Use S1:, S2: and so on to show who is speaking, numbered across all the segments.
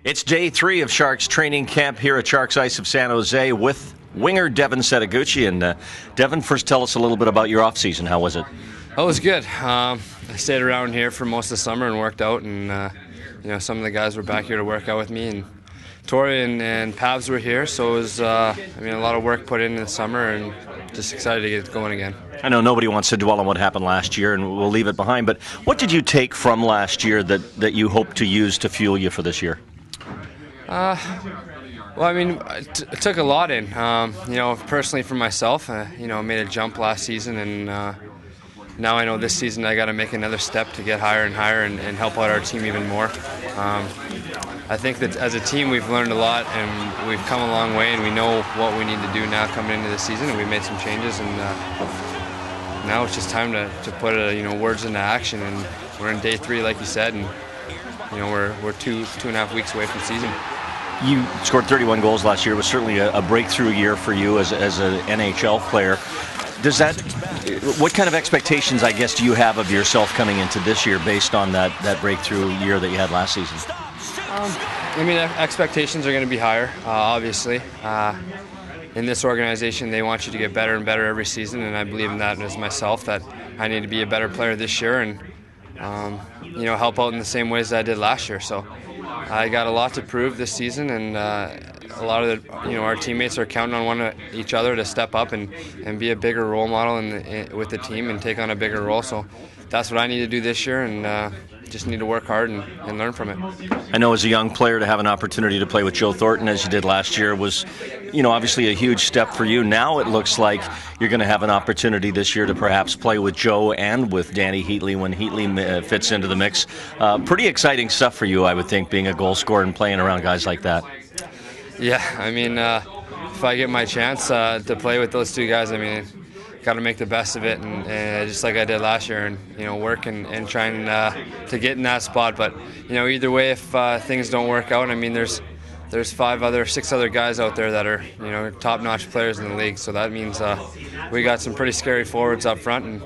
S1: It's day 3 of Sharks training camp here at Sharks Ice of San Jose with winger Devin Setoguchi. And Devin, first tell us a little bit about your off-season. How was it?
S2: Oh, it was good. I stayed around here for most of the summer and worked out. And some of the guys were back here to work out with me. And Tori and Pavs were here, so it was a lot of work put in the summer, and just excited to get going again.
S1: I know nobody wants to dwell on what happened last year, and we'll leave it behind. But what did you take from last year that you hope to use to fuel you for this year?
S2: It took a lot in. Personally for myself, I made a jump last season, and now I know this season I got to make another step to get higher and higher and help out our team even more. I think that as a team we've learned a lot and we've come a long way, and we know what we need to do now coming into the season, and we made some changes, and now it's just time to put words into action. And we're in day 3, like you said, and we're two and a half weeks away from season.
S1: You scored 31 goals last year. It was certainly a breakthrough year for you as an NHL player. What kind of expectations, I guess, do you have of yourself coming into this year based on that breakthrough year that you had last season?
S2: Expectations are going to be higher, obviously. In this organization, they want you to get better and better every season, and I believe in that as myself, that I need to be a better player this year and help out in the same ways that I did last year. So I got a lot to prove this season, and a lot of our teammates are counting on each other to step up and be a bigger role model with the team and take on a bigger role. So that's what I need to do this year, and just need to work hard and learn from it.
S1: I know as a young player to have an opportunity to play with Joe Thornton as you did last year was, obviously a huge step for you. Now it looks like you're going to have an opportunity this year to perhaps play with Joe and with Dany Heatley when Heatley fits into the mix. Pretty exciting stuff for you, I would think, being a goal scorer and playing around guys like that.
S2: Yeah, if I get my chance to play with those two guys, got to make the best of it, and just like I did last year, and work and trying to get in that spot. But either way, if things don't work out, there's 6 other guys out there that are top-notch players in the league. So that means we got some pretty scary forwards up front, and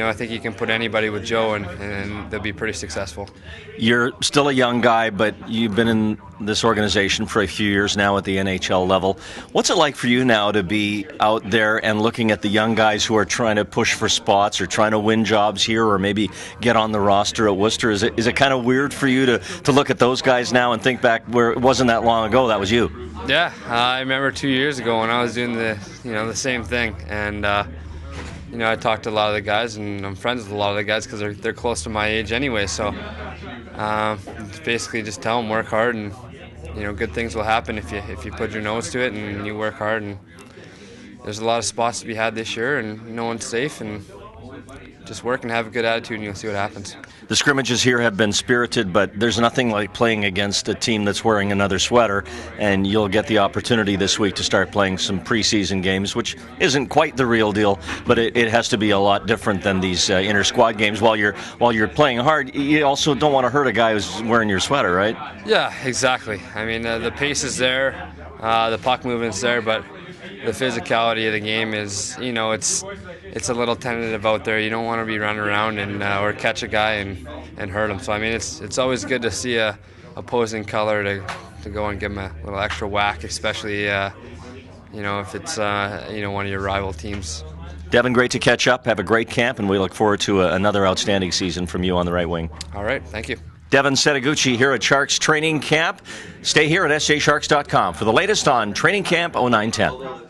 S2: I think you can put anybody with Joe, and they'll be pretty successful. You're
S1: still a young guy, but you've been in this organization for a few years now at the NHL level. What's it like for you now to be out there and looking at the young guys who are trying to push for spots or trying to win jobs here or maybe get on the roster at Worcester? Is it kind of weird for you to look at those guys now and think back where it wasn't that long ago that was you?
S2: Yeah, I remember 2 years ago when I was doing the same thing, and I talked to a lot of the guys, and I'm friends with a lot of the guys because they're close to my age anyway. So basically just tell them, work hard, and good things will happen if you put your nose to it and you work hard. And there's a lot of spots to be had this year, and no one's safe, and just work and have a good attitude, and you'll see what happens.
S1: The scrimmages here have been spirited, but there's nothing like playing against a team that's wearing another sweater, and you'll get the opportunity this week to start playing some preseason games, which isn't quite the real deal, but it has to be a lot different than these inter-squad games. While you're playing hard, you also don't want to hurt a guy who's wearing your sweater, right?
S2: Yeah, exactly. The pace is there, the puck movement's there, but the physicality of the game is, it's a little tentative out there. You don't want to be running around and or catch a guy and hurt him. So it's always good to see a opposing color to go and give him a little extra whack, especially if it's one of your rival teams.
S1: Devin, great to catch up. Have a great camp, and we look forward to another outstanding season from you on the right wing.
S2: All right, thank you.
S1: Devin Setoguchi here at Sharks Training Camp. Stay here at sjsharks.com for the latest on Training Camp 0910.